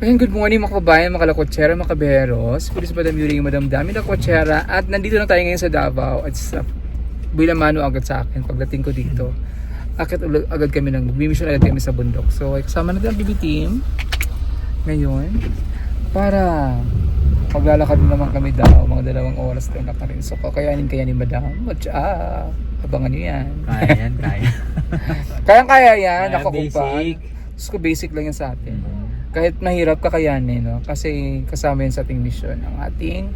Ayun, good morning mga kabayan, mga kalakotsera, mga kaberos. Pulis Madam Yuri, Madam Dami na kotsera. At nandito na tayo ngayon sa Davao. At sa Bilamano agad sa akin pagdating ko dito. Agad kami mag-mission agad kami sa bundok. So kasama natin ang BB team ngayon para maglalakad naman kami daw. Mga 2 oras tayo na rin. So kakayanin ni Madam. Abangan nyo yan. Kaya yan, kaya. Kaya yan, Kaya nakakupag. basic. Basic lang yan sa atin. Kahit mahirap kakayanin, no? Kasi kasama yun sa ating mission, ang ating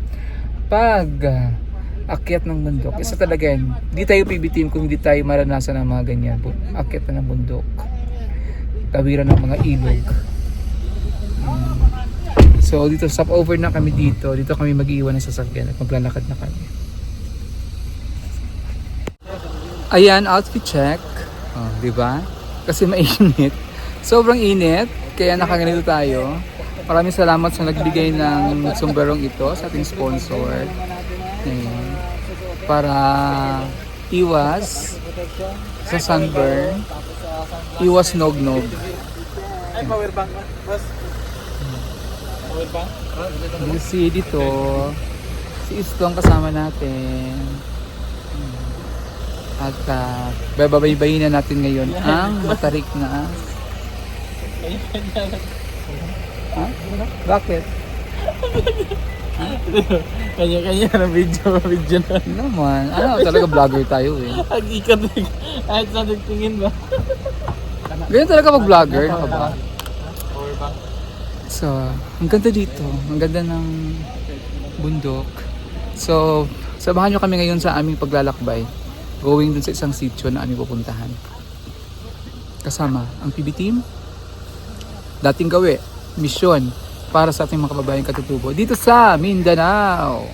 akyat ng bundok. Isa talaga yan. Hindi tayo PB team kung hindi tayo maranasan ng mga ganyan. Akyat na ng bundok. Tawiran ng mga ilog. So dito, stop over na kami dito. Dito kami mag-iwan ng sasakyan at maglalakad na kami. Ayan, outfit check. Oh, di ba? Kasi mainit. Sobrang init. Kaya nakaganito tayo. Maraming salamat sa nagbigay ng sombrerong ito sa ating sponsor. Ayan. Para iwas sa sunburn, iwas nog-nog. Ay, power bank, boss. Power bank? Si dito, si Istong kasama natin. At babaybayin na natin ngayon ang matarik na. Ha? Bakit? Kanya-kanya na video na. Naman, talaga vlogger tayo eh. Ag-ikat kahit sa nagtingin ba? Ganyan talaga pag vlogger, naka ba? Power bank. So, ang ganda dito. Ang ganda ng bundok. So, samahan nyo kami ngayon sa aming paglalakbay. Going dun sa isang sitio na aming pupuntahan. Kasama ang PB team. Dating gawi, misyon para sa ating mga kababayang katutubo dito sa Mindanao.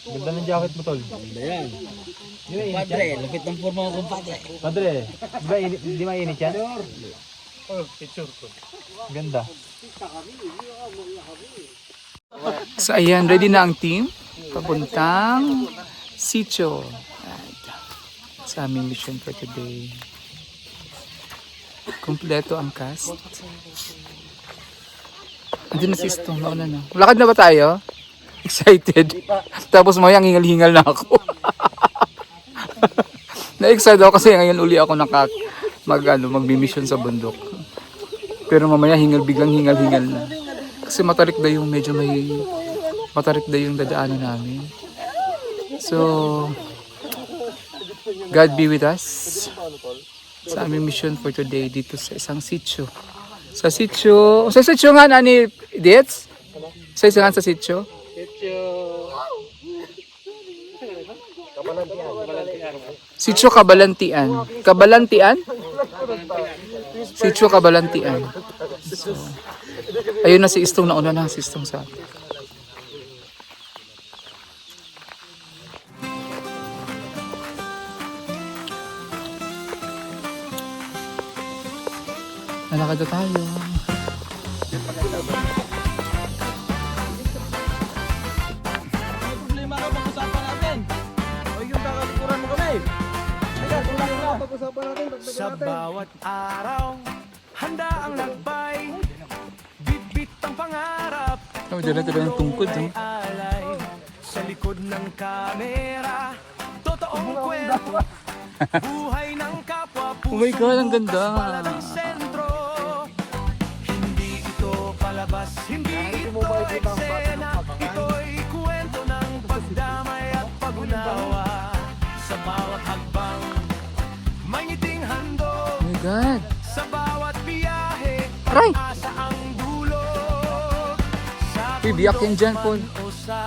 Ganda ng jacket mo, tol. Ganda yan. Padre, lapit ng forma ko, padre. Padre, di mainit yan? Oh, picture ko. Ganda. So ayan, ready na ang team papuntang sitio. Sa aming mission for today. Kompleto ang cast. Andun na si Stong, nauna na. Lakad na ba tayo? Excited. Tapos mayang hingal-hingal na ako. Na-excited ako kasi ngayon uli ako mag-mission sa bundok. Pero mamaya biglang hingal-hingal na. Kasi matarik na yung matarik na yung dadaanan namin. So, God be with us sa aming mission for today dito sa isang sitio. Sa sitio nga na ni Dits? Sa sitio? Sitio Kabalantian. Kabalantian? Sitio Kabalantian. So, ayun na si Istong, nauna na si Istong sa akin. Nalakad na tayo. Problema ka pag-usapan natin. O yung kakalikuran mo kami. Sa bawat araw, handa ang lakbay, bit-bit ang pangarap, Oh, dyan na ng tungkod. ay alay. Sa likod ng kamera, totoong kwento, buhay ng kapwa, Oh my God, ang ganda. palad ang sentro. Hindi ito palabas, hindi ito eksena, ito'y kwento ng pagdamay at pag-unawa. Sa bawat hagbang, may ngiting handog. Oh my God. Sa bawat biyahe, Aray! asa ang dulog. Sa Uy, biyak yan dyan, Paul. o sa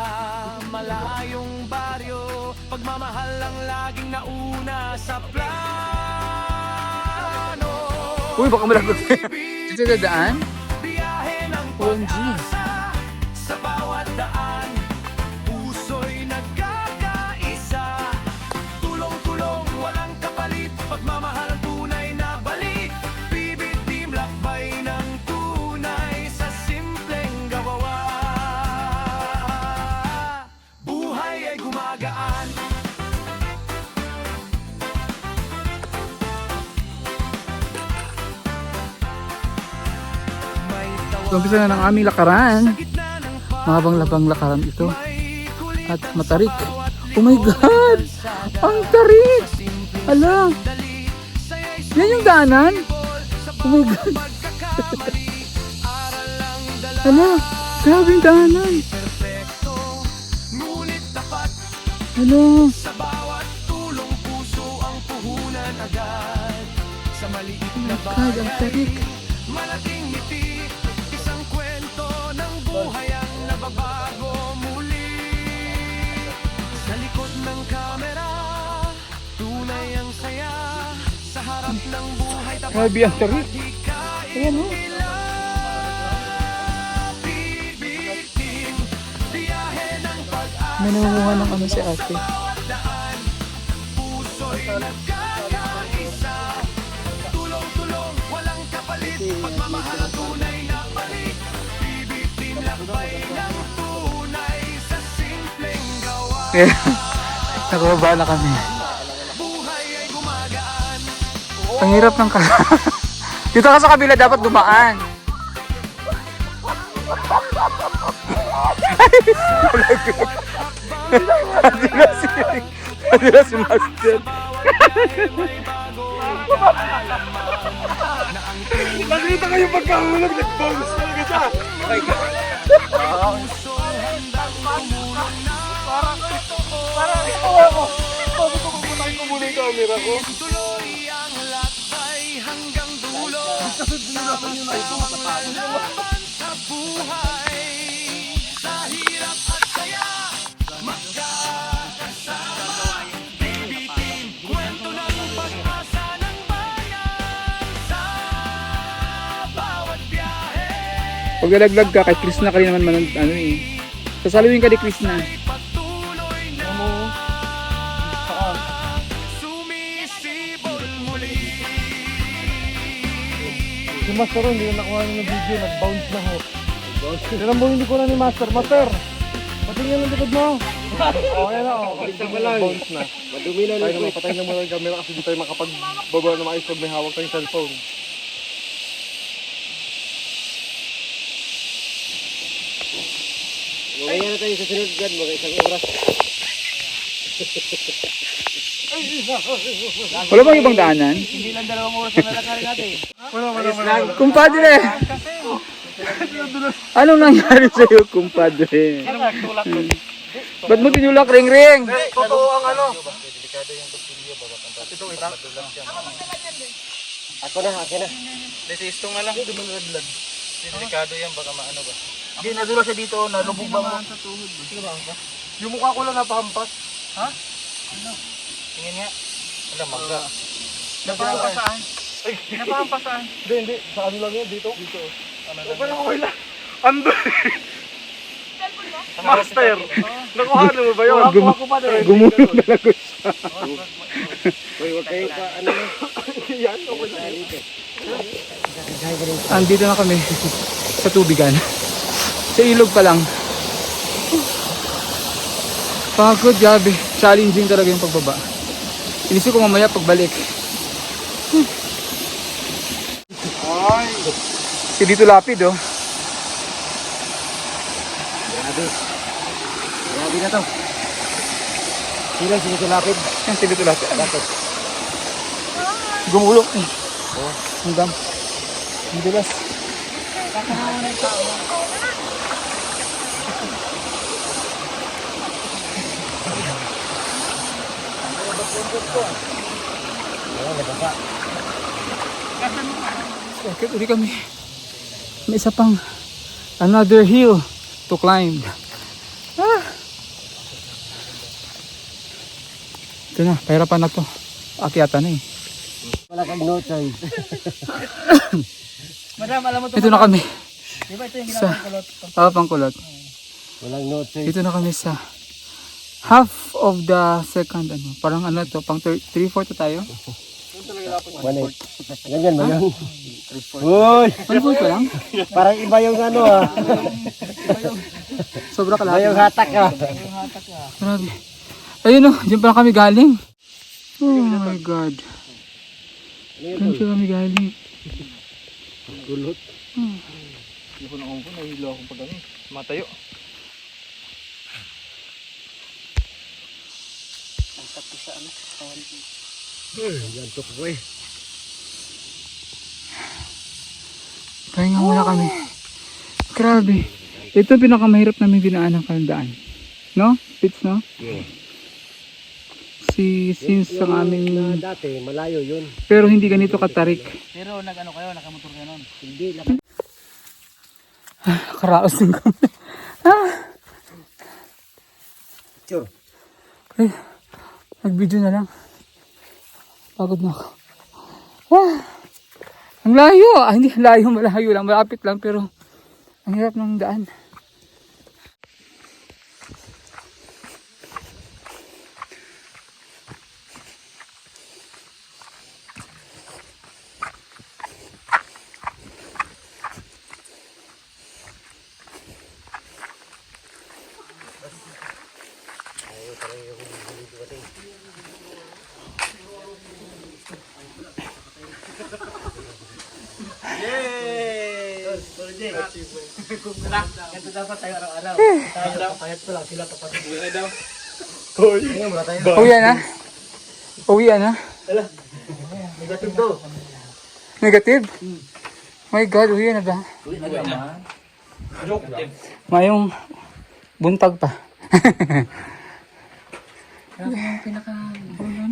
malayong baryo, pagmamahal ang laging nauna sa plano. Uy, baka malagot. Dito na daan? Biyahe ng OMG. pag-asa, sa bawat daan, puso'y nagkakaisa. Tulong-tulong, walang kapalit, pagmamahal ang tunay na balik. PB Team Lakbay Umpisa na ng aming lakaran. Mahabang-labang lakaran ito. At matarik. Oh my God! Ang tarik! Ala! Yan yung daanan? Oh my God! Ala! Grabe yung daanan! Ala! Sa bawat tulong puso ang puhunan agad. Sa maliit na God, ang bayan, tarik! malaking ngiti. Isang kwento ng buhay ang nababago muli. Sa likod ng kamera, tunay ang saya. Sa harap ng buhay, tapat Grabe ang tarik! hikain nila. Bibitin, biyahe ng pag-asa. May nangunguha ng ano si ate. Daan, puso'y nagkakaisa. Tulong-tulong, walang kapalit. Pagmamahal ang tunay na balik. Bibitin lakbay ng tunay sa simpleng gawa. Kaya, nakababa na kami. Buhay ay gumagaan. Ang hirap ng Dito ka sa kabila dapat dumaan. Adila si Master. Nakita ko yung pagkahulog, nag-bounce talaga siya. Sabi ko muna yung camera ko. Tuloy ang lakbay hanggang dulo. Samahan sa buhay. Sa hirap at saya, magkakasama. Bibitin, kwento ng pag-asa ng bayan. Sa bawat biyahe, Pag nalaglag ka kay Chris na kanina naman ano eh. Sasaluhin ka ni Chris na. patuloy na sumisibol muli. Si Master hindi na nakuha ng video, nag-bounce na ho. Tinan mo hindi ko na ni Master. Master! Patingin ang likod mo! Okay na, bounce na. Madumi na tayo naman, patay na muna yung camera kasi di tayo makapagbaba na maayos pag may hawak tayong cellphone. Mamaya na tayo sa sunod God, mga isang oras. Wala bang ibang daanan? Hindi lang 2 oras na nalakari natin. Wala. Kumpadre! Anong nangyari sa'yo, kumpadre? Ba't mo tinulak ring-ring? Totoo ang ano. Ako na, akin na. Desistong na lang. Dumalaglag. Delikado yan, baka maano ba? Hindi, nadula siya dito, nalubog ba mo? Yung mukha ko lang napahampas. Ha? Ano? Tingin nga. Wala, magda. Napahampasaan? Ay, Napahampasaan. hindi. Sa ano lang yun, dito? Dito. Okay lang. Ando. Master! Nakuha mo ba yun? Nakuha ko pa din. Gumulong talaga siya. Uy, huwag kayo pa, ano yun? Yan, okay lang. Andito na kami sa tubigan. Sa ilog pa lang. Pagod, gabi. Challenging talaga yung pagbaba. Inisip ko mamaya pagbalik. Ay! Si dito lapid oh. Grabe na to. Silang sinitulapid. Yan si dito lapid. Gumulong eh. Ang dam. Ang dulas. Bakit uli kami? May isa pang another hill to climb. Ah. Ito na, pahirapan na to. Akyatan na eh. Wala kang notes ay. Madam, alam mo to. Ito na kami Di ba ito yung sa Pangkulot. Walang notes ay. Dito na kami sa half of the second ano. Parang ano to, pang 3/4 na tayo. 1/8. Ganyan ba yun? Uy! 1/4 pa lang. Parang iba yung ano ah. Sobra Iba kalahati. yung hatak ah. Grabe. Ayun oh, dyan pa lang kami galing. Oh my God. Dyan pa kami galing. Gulot. ko ng ungko, nahihilo akong pag ano, matayo. Gantok ko eh. Pahinga muna kami. Grabe. Ito ang pinakamahirap namin dinaan ng kalandaan. No? Fits, no? Yeah. Since ang aming... Dati, malayo yun. Pero hindi ganito katarik. Pero nag-ano kayo, nakamotor kayo nun? Hindi, Karaos din kami. Sure. Ay, nag-video na lang. Pagod na ako. Ang layo. Hindi layo, malayo lang. Malapit lang pero ang hirap ng daan. Ganito dapat tayo araw-araw. Tayo, papayat ko lang. Sila papatid. Uwi daw. Uwi muna tayo. Uwian na? Uwian na? Negative daw. Negative? My God, uwian na ba? Uwi na naman. Mayong buntag pa.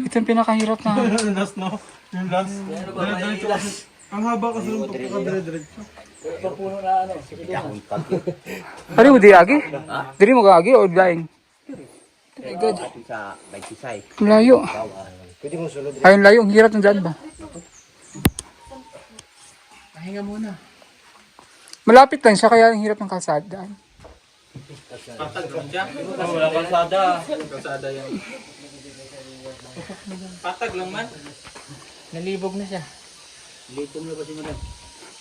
Ito yung pinakahirap na. Last no? Yung last. Ang haba kasi ng pagkakadire-diretso. Papuno na ano. Sige lang. Ano mo di agi? Diri mo ka agi o daing? My God. Sa Bagtisay. Ang layo. Pwede mo sulod. Ayun layo, ang hirap ng daan ba? Pahinga muna. Malapit lang siya kaya ang hirap ng kalsada. Patag lang siya. Wala kalsada. Kalsada yan. Patag lang man. Nalibog na siya. Litom na ba si Madam?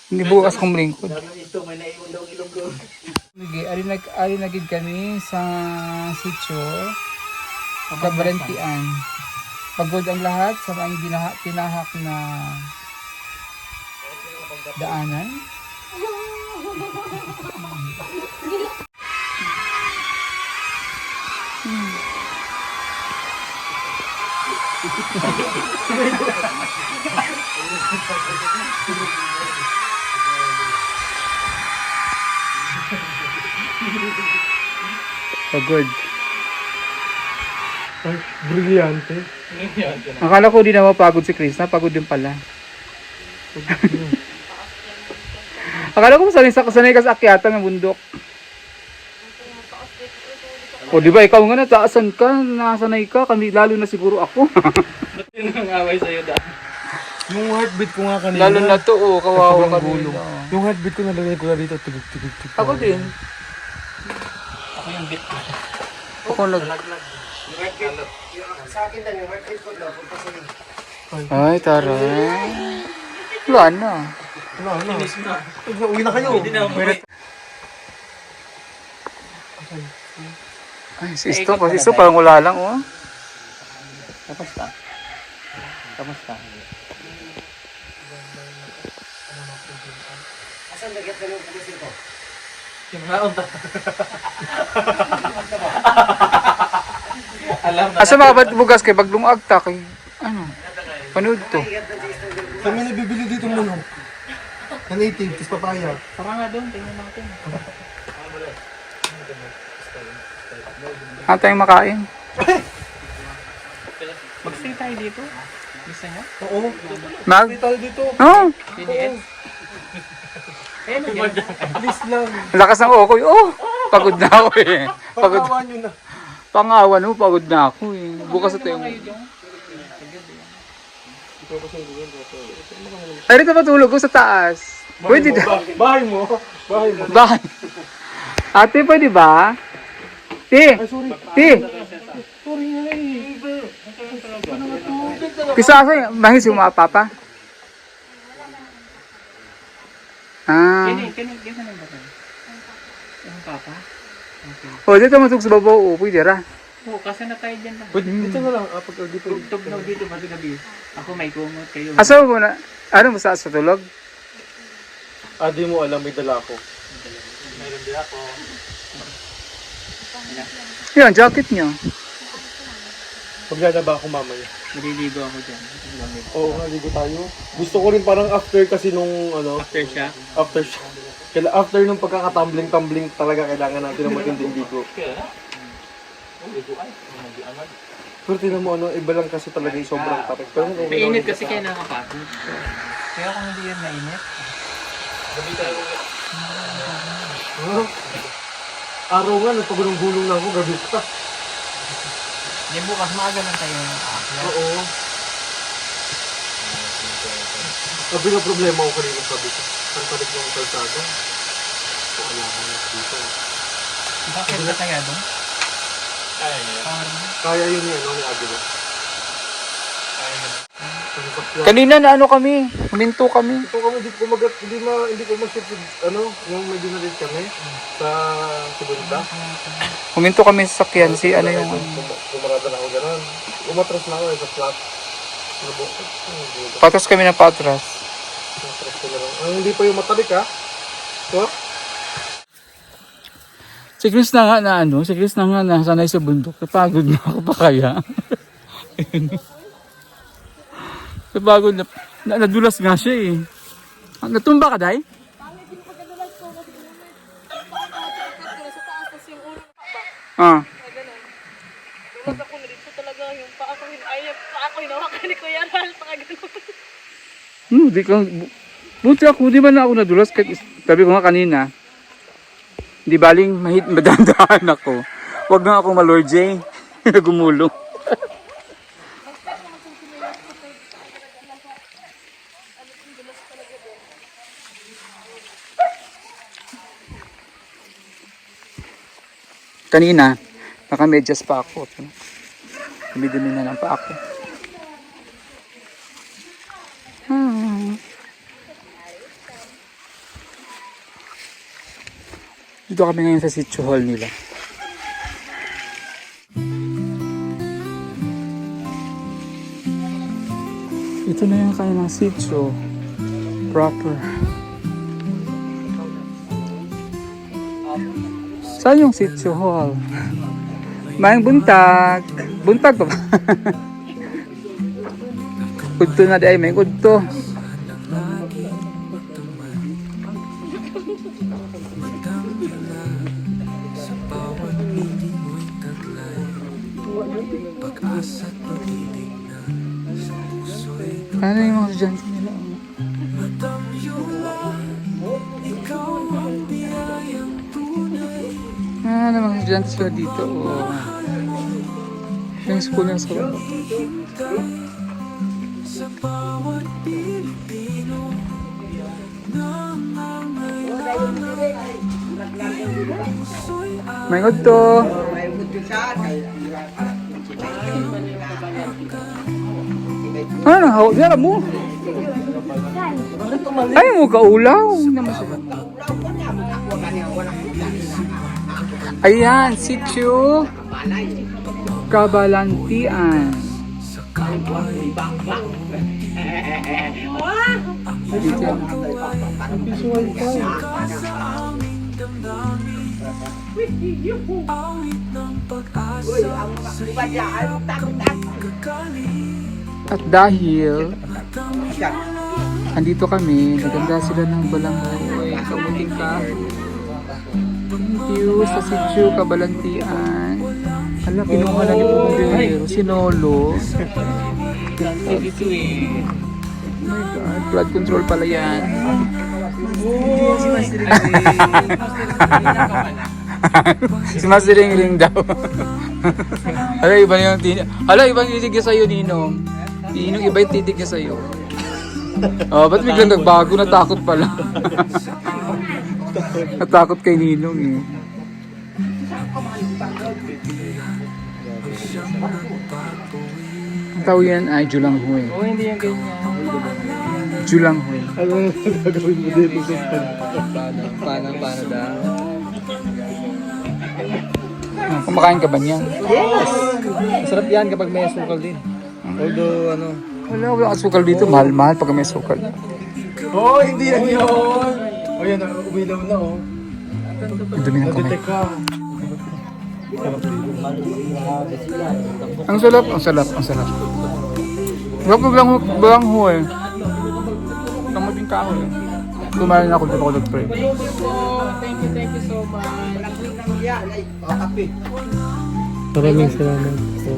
Hindi bukas kong lingkod. Ito, may naiwan daw ilong doon. Ari nagid kami sa sitio. Kabarentian. Pagod ang lahat sa mga tinahak na daanan. Pagod. Ay, brilyante. Akala ko di na mapagod si Chris. Napagod din pala. Akala ko sanay ka sa akyatan ng bundok. O di ba ikaw nga nataasan ka, nasanay ka, kami lalo na siguro ako. Yun ang away sa'yo daan. Yung heartbeat ko nga kanina. Lalo na to, oh, kawawa ka Gulong. dito. Yung heartbeat ko nalagay ko na dito. Tigig. Ako din. Ako yung bit ko. Ako nag... Sa akin lang, yung heartbeat ko daw. Ay, taray. Wala na. Finish na. Uwi na kayo. Hindi na umuwi. Ay, si Isto parang wala lang, oh. Kamusta? Kamusta? Asan nagat ka ng pulisin ko? Yung naon ta. Alam na. Asa mga bugas kay pag lumag ta kay ano? Panood to. Kami nabibili dito muna. Na native, tis papaya. Tara nga doon, tingnan natin. Ano tayong makain? Mag-stay tayo dito. Gusto niyo? Oo. Mag? Tayo dito. Oh, PDS? Eh, Please lang. lakas ng okoy. Oh, pagod na ako eh. Pagod. Pagkawan nyo na. Pangawan mo, pagod na ako eh. Bukas ito yung... Ay, rito matulog ko sa taas. Pwede na. Bahay mo. Bahay mo. Bakit? Ate, pwede ba? Ti! Ti! Sorry nga eh. Kisa ako, mahis yung mga papa. Ah. Kaya na ba kayo? Yung papa? O, dito matug sa babaw. O, pwede ra. Oo, kasi na tayo dyan lang. Pwede, dito na lang. Pag dito. Tugtog dito pati gabi. Ako may kumot kayo. Asa mo na? Ano mo sa tulog? Di mo alam, may dala ko. Yan, jacket niya. Maglalaba ako mamaya. Maliligo ako dyan. Oo nga, ligo tayo. Gusto ko rin parang after kasi nung ano. After siya? After siya. After nung pagkakatumbling-tumbling talaga kailangan natin ng matinding ligo. Pero tinan mo ano, iba lang kasi talaga yung sobrang tapik. Pero okay, Mainit kasi kaya nakapagod. Kaya kung hindi yan mainit. Araw nga, nagpagulong-gulong na ako, gabi pa. Hindi bukas maaga lang tayo ng aakyat. Oo. Sabi na problema ko kanina sabi ko. Ang tarik ng kalsada. Kailangan na dito. Bakit ba tayo doon? Kaya yun yan, ni Agila. Kanina na ano kami, huminto kami. Ito kami, hindi ko ma-shoot yung may dinalit kami sa Subunta. Huminto kami sa sakyan si ano yung... Kumarada na ako gano'n. Umatras na ako sa flat. Patras kami ng patras. Umatras ko na lang. Hindi pa yung matalik ha. So, Si Chris na nga si Chris na nga nasanay sa bundok. Napagod na ako pa kaya. Napagod na, nadulas nga siya eh. Natumba ka, Day? Pangit yung pagkadulas ko kasi sa taas tapos yung ulo na pa. Ah. Ganun. Dulas ako na dito talaga yung paa ko hinawakan ni Kuya Ral sa ganun. Di ka, buti ako, di ba na ako nadulas? Kahit, sabi ko nga kanina, di baling madandaan ako. Huwag na ako malord J. Gumulong. Kanina, naka-medyas pa ako. Dumi-dumi na lang pa ako. Dito kami ngayon sa sitio hall nila. Ito na yung kanilang sitio proper. Saan yung sitio hall? Mayang buntag. Buntag ko ba? Kudto na di ay may kudto. Ano yung mga estudyante nila? Ano mga estudyante sila dito? Oh. Yung school niya sa baba. May good to. Ano? Hawag na mo. Ay mo kaulaw. Ayan, sitio Kabalantian. At dahil andito kami, naganda sila ng balanghoy, kamuting kahoy. Thank you sa sitio Kabalantian. Ala, kinuha na ni Pumundero, sinolo. Oh my God, blood control pala yan. Si Master Ring daw. Hala, iba na yung titig niya sa'yo, Ninong. Ninong, iba yung titig niya sa'yo. Oh, ba't biglang nagbago? Natakot pala. Natakot kay Ninong eh. Ang tao yan ay Julanghoy. Oo, hindi yan ganyan. Julanghoy. ano gagawin mo dito sa Paano daw? Kumakain ka ba niyan? Masarap yan kapag may asukal din. Although, Wala, wala asukal dito. Mahal-mahal pag may asukal. Oh, hindi yan yun! Oh, yan, umilaw na oh. Ang dumi ng kamay. Teka. Ang sarap, ang sarap, ang sarap. Sarap na bilangho eh. Tama din kahoy eh. Kumain ako, dito ako nag-pray. Thank you so much. Maraming salamat po.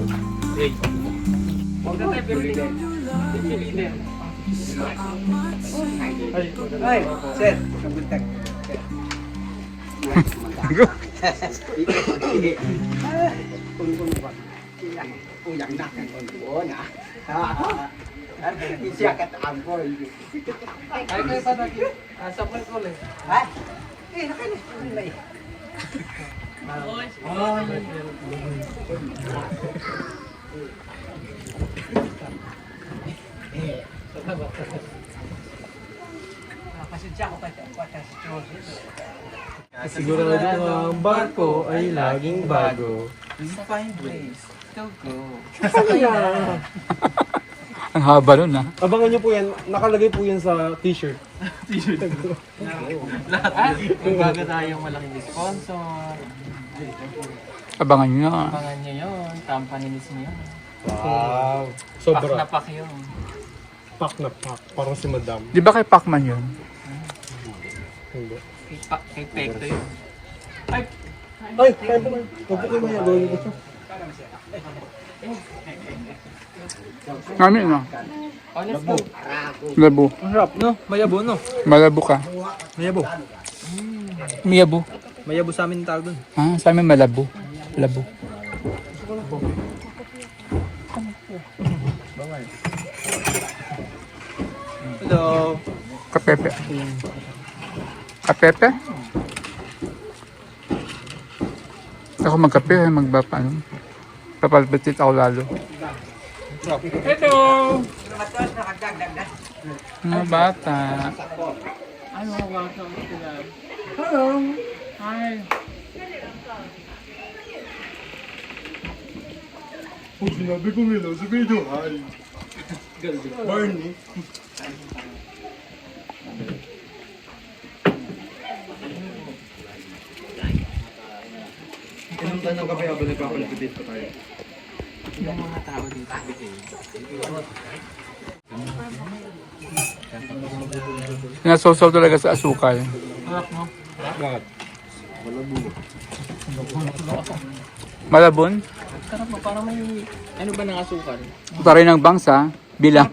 Sigurado ang barko ay laging bago. Ang haba nun ah. Abangan nyo po yan, nakalagay po yan sa t-shirt. Bago tayong malaking sponsor. Abangan nyo ah. Abangan nyo yun. Company mismo yun. Wow. Pak Sobra. na pak yun. Pak na pak. Parang si Madam. Di ba kay Pacman yun? Hindi. Kay Pekto yun. Ay, kaya po. Huwag po kayo maya. Gawin ko siya. Ngamin no? Honest po. Labo. Ang harap, no? Mayabo, no? Malabo ka. Mayabo. Miyabo. Mayabo sa amin tawag dun. Ah, sa amin malabo. Labo. Hello. Kapepe. Kapepe? Ako magkape, ano? Papalpitit ako lalo. Hello. Mga bata. Ano mga bata mo sila? Hi. Kung sinabi ko nila sa video, hi. Barney. Anong tanong ka ba habang nagpapalapit pa tayo? Yung mga tao dito sa bigay. Sinasaw-saw talaga sa asukal. Harap mo. Bakit? Malabon? Sarap mo, parang may... Ano ba ng asukal? Taray ng bangsa, bilang.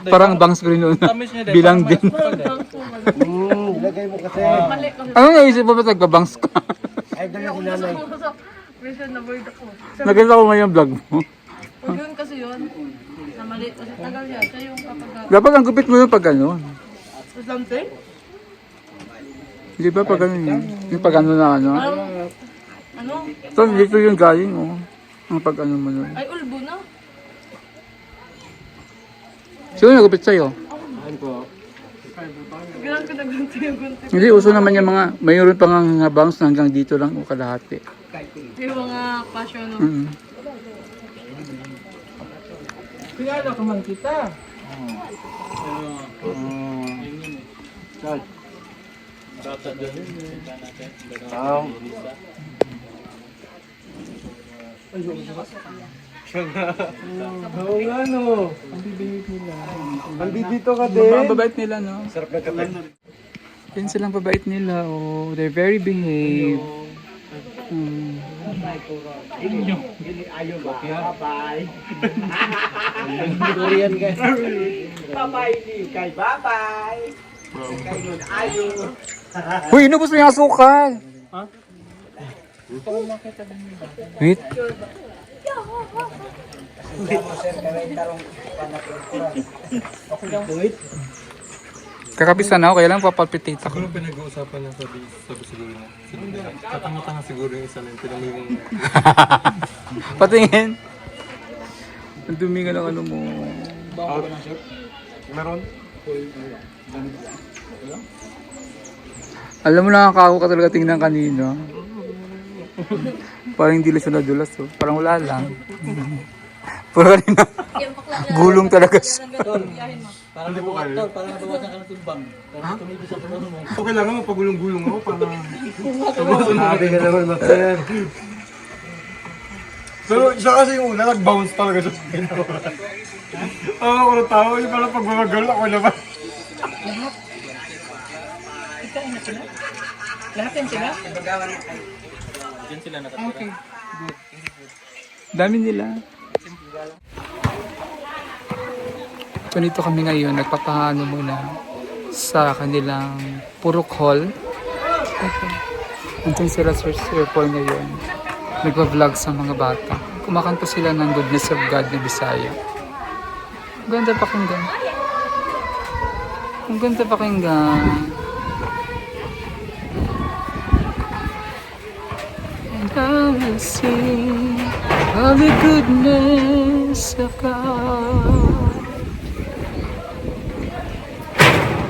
Parang bangs ko rin noon. Tamis niya din. Bilang din. Ilagay mo kasi. Mali kasi. Ano naisip mo ba nagbabangs ka? Ay, dala si nanay. Minsan na-board ako. Naganda ko ngayon vlog mo. Pag yun kasi yun, na mali. Kasi tagal siya. Siya yung kapag... Dapat ang gupit mo yung pag ano. Something? Di ba pag ano yun? Yung pag ano na ano. Ano? Ito, dito yung galing oh. Ang pag ano mo nun. Ay, ulbo na. Sino nagupit sa'yo? Ganun ko nagunti yung gunti. Hindi, uso naman yung mga, mayroon pa nga bangs na hanggang dito lang o kalahati. Yung mga passion no. Pinala ka man kita. Oo nga no. Ang bibingit nila. Andito ka din. Ang babait nila, no? Sarap ng kape. Yan silang babait nila, oh. They're very behave. Durian guys. Uy, inubos mo yung asukal! Ha? Wait. Kakapisan ako, kaya lang papalpitate ako. Siguro pinag-uusapan niya sabi siguro niya. Tatanga-tanga siguro yung isa na yung pinamay mong... Patingin. Ang dumi nga ng ano mo. Meron? Alam mo, nakakako ka talaga tingnan kanina. Parang hindi lang siya nadulas, oh. Parang wala lang. Puro kanina. Gulong talaga siya. Hindi ko kaya. Tol, parang nabawasan ka ng timbang. Parang tumibis ang pagano mo. So kailangan mapagulong-gulong ako para... Sabi ka naman, master. Pero siya kasi yung una, nag-bounce talaga siya sa akin. Ako ng tao, yung parang pagbabagal ako naman. Lahat yan sila? Dami nila. So dito kami ngayon, nagpapahano muna sa kanilang Purok Hall. Okay. Nandun sila sa Sir Paul ngayon. Nagpa-vlog sa mga bata. Kumakanta sila ng Goodness of God na Bisaya. Ang ganda pakinggan. Ang ganda pakinggan. And I will sing of the goodness of God.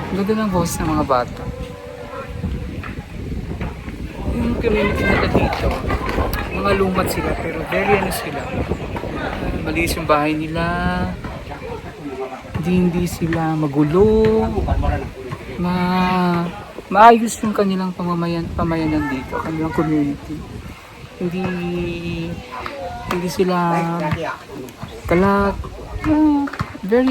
Ang ganda ng boses ng mga bata. Yung community nila dito, mga lumat sila pero very ano sila. Malinis yung bahay nila. Hindi sila magulo. Maayos yung kanilang pamayanan dito, kanilang community. Hindi sila kalat. Very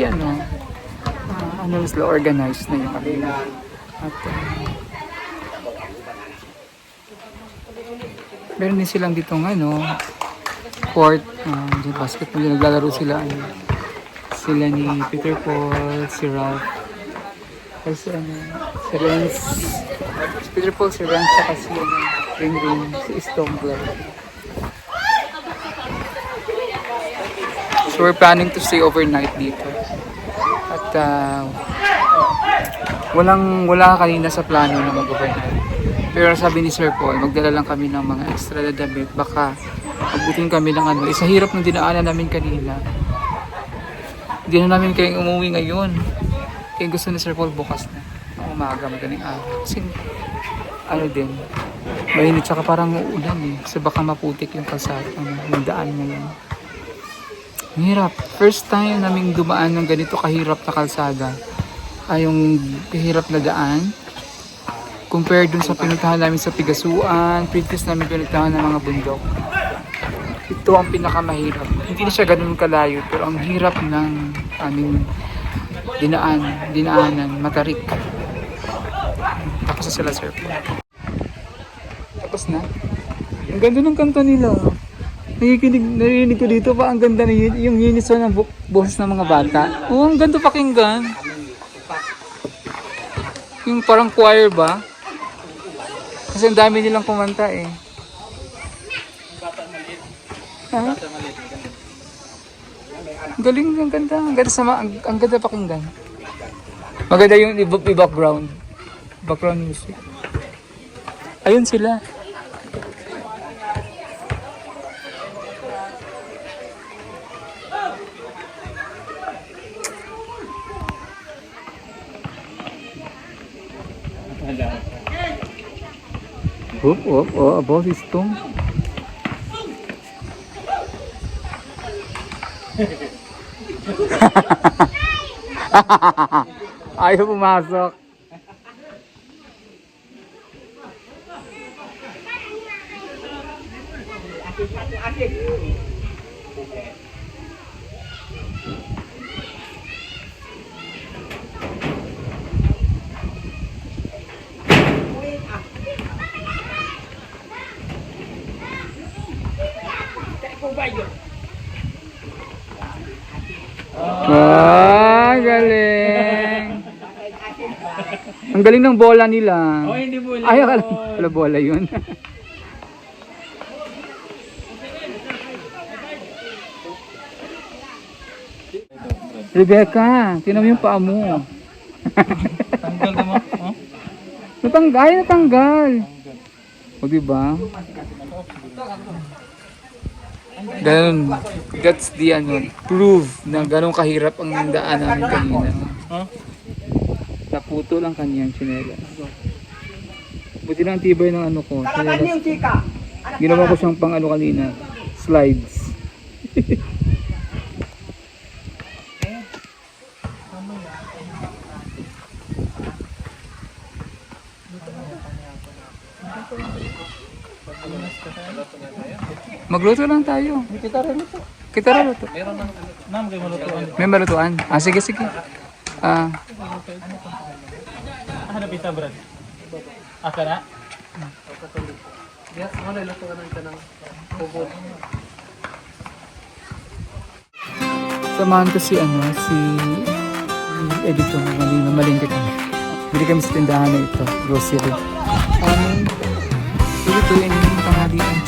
sila organized na yung kanila. At meron din silang ditong court, basketball, naglalaro sila. Sila ni Peter Paul, si Ralph, si Renz, si Peter Paul, si Renz, saka si Ring, si Stombler. So we're planning to stay overnight dito. At wala kanina sa plano na mag-overnight. Pero sabi ni Sir Paul, magdala lang kami ng mga extra na damit. Baka abutin kami ng isa hirap ng dinaanan namin kanina. Hindi na namin kayang umuwi ngayon. Kaya gusto ni Sir Paul bukas na. Umaga, magaling araw. Kasi din, mainit tsaka parang uulan Kasi baka maputik yung kalsada, yung daan ngayon. Hirap. First time namin dumaan ng ganito kahirap na kalsada. Yung kahirap na daan. Compared dun sa pinuntahan namin sa Pigasuan, previous namin pinuntahan ng mga bundok. Ito ang pinakamahirap. Hindi na siya ganun kalayo, pero ang hirap ng aming dinaanan, matarik. Tapos na sila, Sir. Tapos na. Ang ganda ng kanta nila. Narinig ko dito pa, ang ganda na yung unison ng boses ng mga bata. Ang ganda pakinggan. Yung parang choir ba? Kasi ang dami nilang kumanta Ha? Ang galing, ang ganda. Ang ganda pakinggan. Maganda yung background music. Ayun sila. Boses tong. Ayaw pumasok. Galing. Ang galing ng bola nila. Oh, hindi bola. Ay, akala bola yun. Rebecca, tinan mo yung paa mo. Tanggal na mo? Natanggal. O diba? Ganun, that's the prove na ganun kahirap ang daan namin kanina. Naputo lang kaniyang tsinelas. Buti lang tibay ng ko, tsinelas. Ginawa ko siyang pang kanina, slides. Magluto lang tayo. Kita rin ito. Kita rin luto. Meron ng, ma'am, kayo malutuan. May malutuan. Ah, sige, sige. Ah, Hanap ito, Brad. Akara? Yes, ano, lutuan ng kanang pupot. samahan ko si editor na malingkit kami. Bili kami sa tindahan na ito, grocery. Lutuin yung tanghalian.